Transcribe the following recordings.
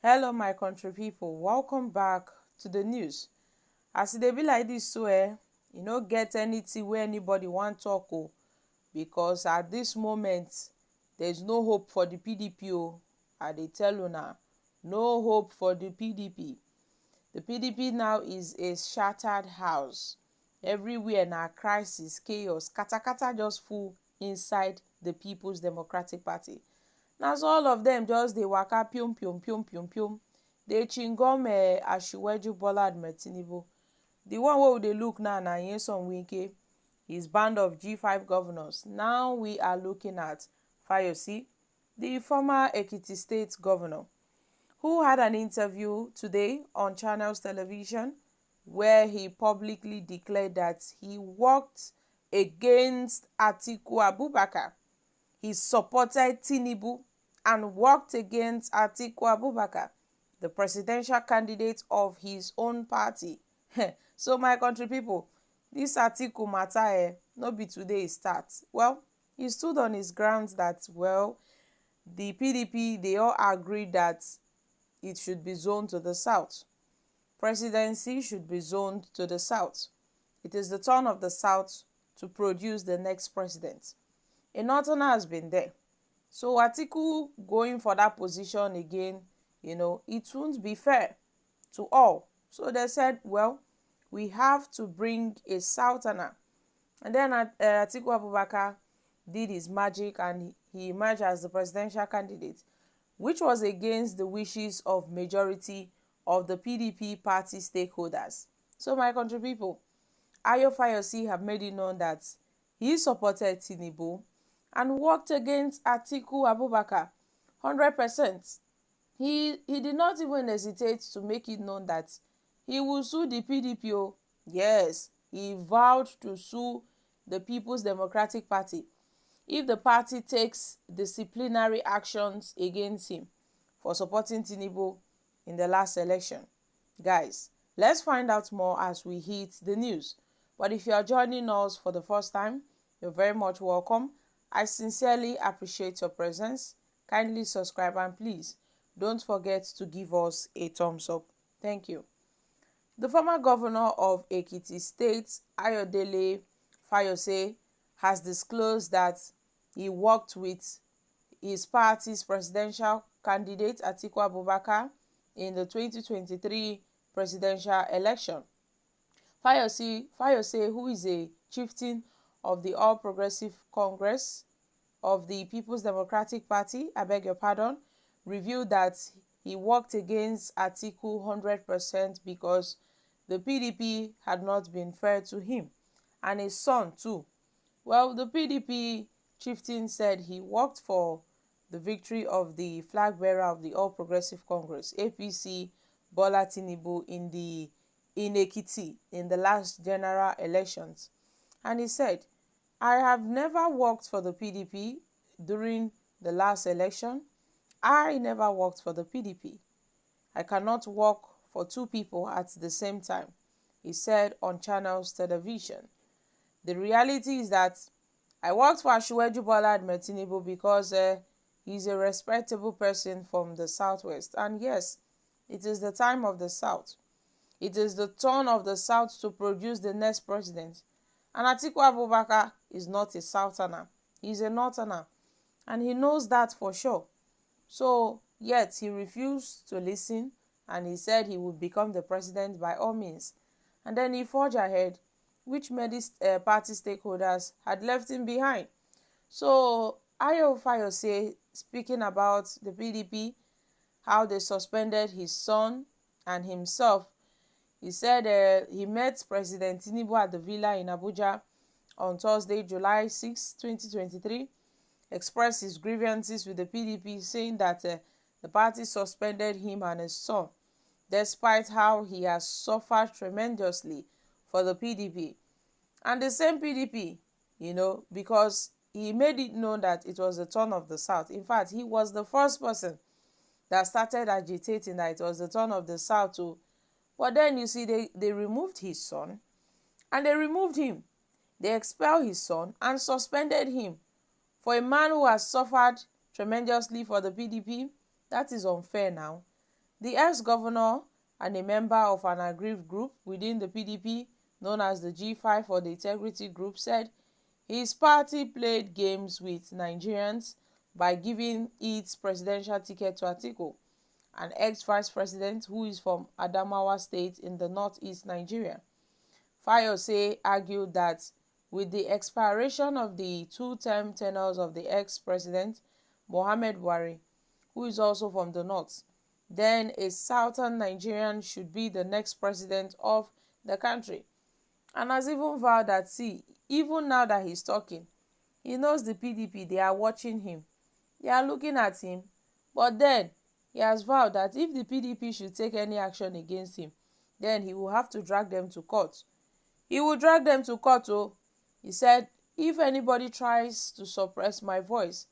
Hello my country people, welcome back to the news. As e dey be like dis so you no get anything wey anybody wan talk because at this moment there is no hope for the PDP I dey tell una, no hope for the PDP. The PDP now is a shattered house. Everywhere na crisis, chaos, katakata just full inside the People's Democratic Party. Na so all of them just dey waka pium pium pium pium pium dey chingom Asiwaju Bola Ahmed Tinubu. The one wey we dey look now na Nyesom Wike, his band of G5 governors. Now we are looking at Fayose, the former Ekiti State governor, who had an interview today on Channels Television where he publicly declared that he worked against Atiku Abubakar. He supported TINUBU and worked against Atiku Abubakar, the presidential candidate of his own party. So my country people, this Atiku matter no be today e start. Well, he stood on his grounds that, well, the PDP, they all agreed that it should be zoned to the south. Presidency should be zoned to the south. It is the turn of the south to produce the next president. A northerner has been there. So Atiku going for that position again, it won't be fair to all. So they said, well, we have to bring a southerner. And then Atiku Abubakar did his magic and he emerged as the presidential candidate, which was against the wishes of majority of the PDP party stakeholders. So my country people, Fayose have made it known that he supported TINUBU and worked against Atiku Abubakar 100%. He did not even hesitate to make it known that he will sue the PDP. Yes, he vowed to sue the People's Democratic Party if the party takes disciplinary actions against him for supporting TINUBU in the last election. Guys, let's find out more as we hit the news. But if you are joining us for the first time, you're very much welcome. I sincerely appreciate your presence. Kindly subscribe and please don't forget to give us a thumbs up. Thank you. The former governor of Ekiti State, Fayose, has disclosed that he worked with his party's presidential candidate Atiku Abubakar in the 2023 presidential election. Fayose, who is a chieftain of the All Progressive Congress of the People's Democratic Party, I beg your pardon, revealed that he worked against Atiku 100% because the PDP had not been fair to him and his son too. Well, the PDP chieftain said he worked for the victory of the flag bearer of the All Progressive Congress, APC, Bola Tinubu, in Ekiti in the last general elections. And he said, I have never worked for the PDP during the last election. I never worked for the PDP. I cannot work for two people at the same time, he said on Channels Television. The reality is that I worked for Asiwaju Bola Ahmed Tinubu because he's a respectable person from the southwest. And yes, it is the time of the south. It is the turn of the south to produce the next president. And Atiku Abubakar is not a southerner. He's a northerner. And he knows that for sure. So, yet he refused to listen and he said he would become the president by all means. And then he forged ahead, which many party stakeholders had left him behind. So, Fayose, speaking about the PDP, how they suspended his son and himself, he said he met President Tinubu at the villa in Abuja on Thursday, July 6, 2023, expressed his grievances with the PDP, saying that the party suspended him and his son, despite how he has suffered tremendously for the PDP. And the same PDP, because he made it known that it was the turn of the South. In fact, he was the first person that started agitating that it was the turn of the South too. But then you see, they removed his son and they removed him. They expelled his son and suspended him. For a man who has suffered tremendously for the PDP, that is unfair now. The ex-governor and a member of an aggrieved group within the PDP known as the G5 or the Integrity Group said his party played games with Nigerians by giving its presidential ticket to Atiku, an ex-vice president who is from Adamawa State in the northeast Nigeria. Fayose argued that with the expiration of the two-term tenures of the ex-president Mohammed Buhari, who is also from the north, then a southern Nigerian should be the next president of the country. And has even vowed that, see, even now that he's talking, he knows the PDP, they are watching him. They are looking at him. But then, he has vowed that if the PDP should take any action against him, then he will have to drag them to court. He will drag them to court, oh. He said, if anybody tries to suppress my voice,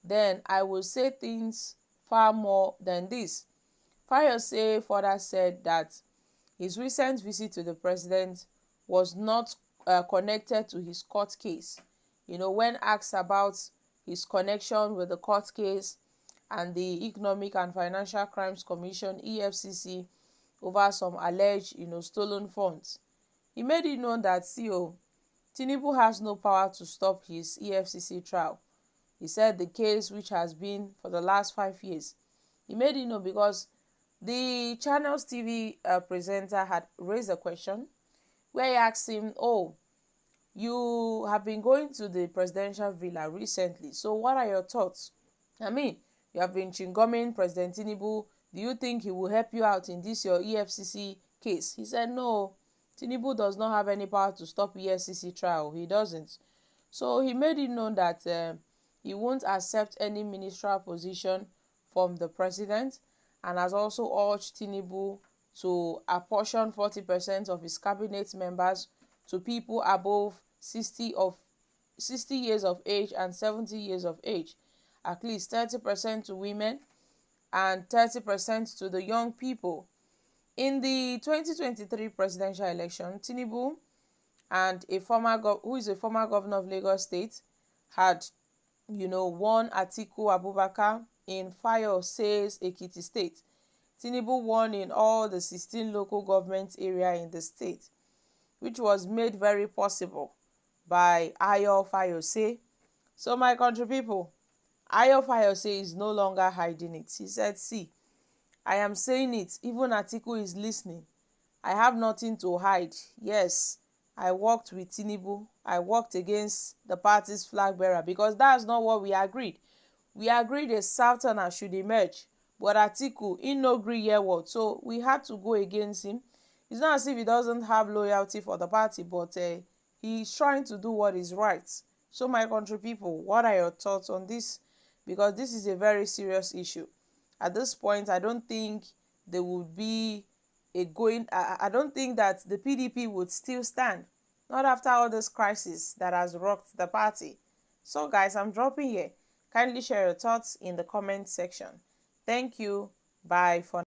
then I will say things far more than this. Fayose further said that his recent visit to the president was not connected to his court case. When asked about his connection with the court case and the Economic and Financial Crimes Commission (EFCC) over some alleged stolen funds, he made it known that TINUBU has no power to stop his EFCC trial. He said the case, which has been for the last 5 years, he made it known because the Channels TV presenter had raised a question where he asked him, oh, you have been going to the presidential villa recently, so what are your thoughts? I mean, you have been chingumming President Tinubu. Do you think he will help you out in this your EFCC case? He said no, Tinubu does not have any power to stop EFCC trial. He doesn't. So he made it known that he won't accept any ministerial position from the president, and has also urged Tinubu to apportion 40% of his cabinet members to people above 60 years of age and 70 years of age, at least 30% to women and 30% to the young people. In the 2023 presidential election, Tinubu and who is a former governor of Lagos State had won Atiku Abubakar in Fayose's Ekiti State. Tinubu won in all the 16 local government areas in the state, which was made very possible by Ayo Fayose. So my country people, Ayo Fayose is no longer hiding it. He said, see, I am saying it, even Atiku is listening. I have nothing to hide. Yes, I worked with Tinubu. I worked against the party's flag bearer because that's not what we agreed. We agreed a Southerner should emerge, but Atiku, he no gree hear word, so we had to go against him. It's not as if he doesn't have loyalty for the party, but he's trying to do what is right. So my country people, what are your thoughts on this? Because this is a very serious issue. At this point, I don't think there would be I don't think that the PDP would still stand, not after all this crisis that has rocked the party. So guys, I'm dropping here. Kindly share your thoughts in the comment section. Thank you. Bye for now.